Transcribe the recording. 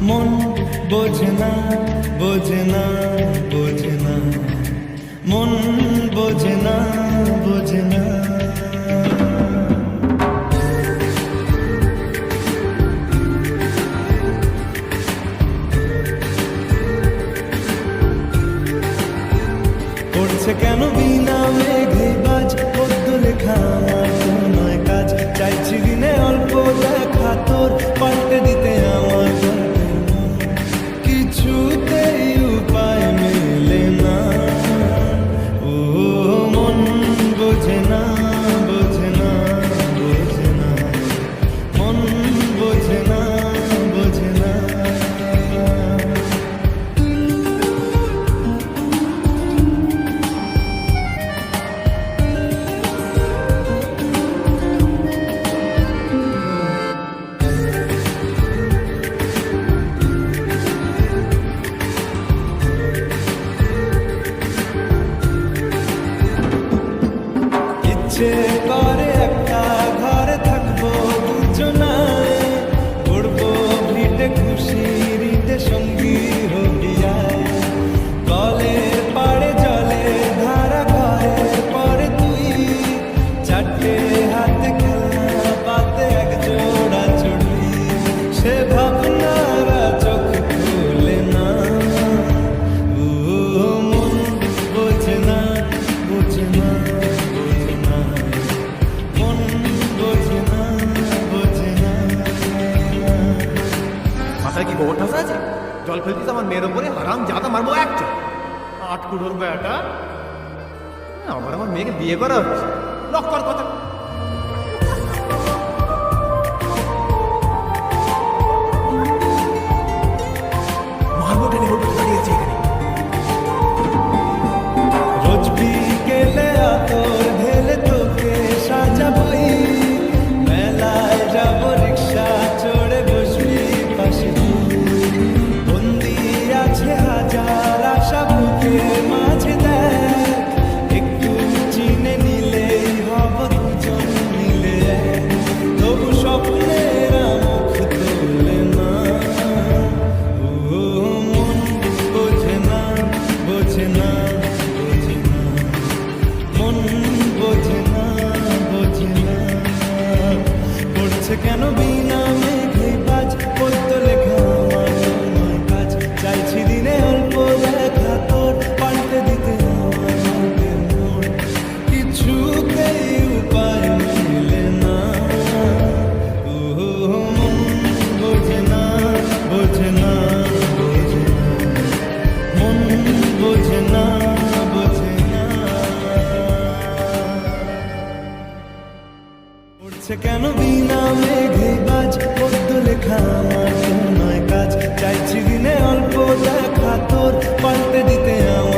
মন বোঝে না বোঝে না বোঝে না, মন বোঝে না বোঝে না। পড়ছে কেন বিনা মেঘে বাজ, পদ্ম লেখা আমার তো নয় কাজ। চাইছি দিনে অল্প দেখা তোর, পাল্টে দিতে আমার গল্পের মন। কিছুতেই উপায় মেলে না, ও মন বোঝে না বোঝে না বোঝে না, মন বোঝে না বোঝে না। ইচ্ছে করে একটা ঘরে থাকবো দুজনায়, পড়বো ভিটে খুশি রিটে সঙ্গী হবিয়ায়। কলের পাড়ে জলে ধারা ঘরে পরে তুই, চারটে হাতে খেলা পাতে এক জোড়া চুড়ি। সে ভাবনারা চোখ খুলে না, ও মন বোঝে না বোঝে না বোঝে না, মন বোঝে না বোঝে না। মাথায় কি গোবর ঠাসা আছে? জল ফেলতিস আমার মেয়ের ওপরে, হারাম জাদা মারবো একটা। 8 কুড়োর বেটা, আমার মেয়েকে বিয়ে করা হচ্ছে। লক কর কথা। মারবো টেনে হোটেল দাঁড়িয়েছে এখানে। রোজ বিকেলে আতর ঢেলে তোকে সাজাবই, মেলায় যাবো রিক্সা চড়ে বসবি পাশে তুই। বন্দি আছে হাজার আশা বুকের মাঝে, দেখ একটু চিনে নিলেই হব দুজন মিলে এক। তবু স্বপ্নেরা মুখ তোলে না, ও মন বোঝে না বোঝে না বোঝে না, মন বোঝে না বোঝে না। পড়ছে কেন বিনা মেঘে বাজ, পদ্ম লেখা আমার নয় কাজ। চাইছি দিনে অল্প দেখা তোর, পাল্টে দিতে আমার গল্পের মন। কিছুতেই উপায় মিলে না, ও মন বোঝে না বোঝে না বোঝে না, মন বোঝে না বোঝে না। পড়ছে কেন বিনা মেঘে বাজ, পদ্ম লেখা আমার তো নয় কাজ। চাইছি দিনে অল্প দেখা তোর, পাল্টে দিতে আমার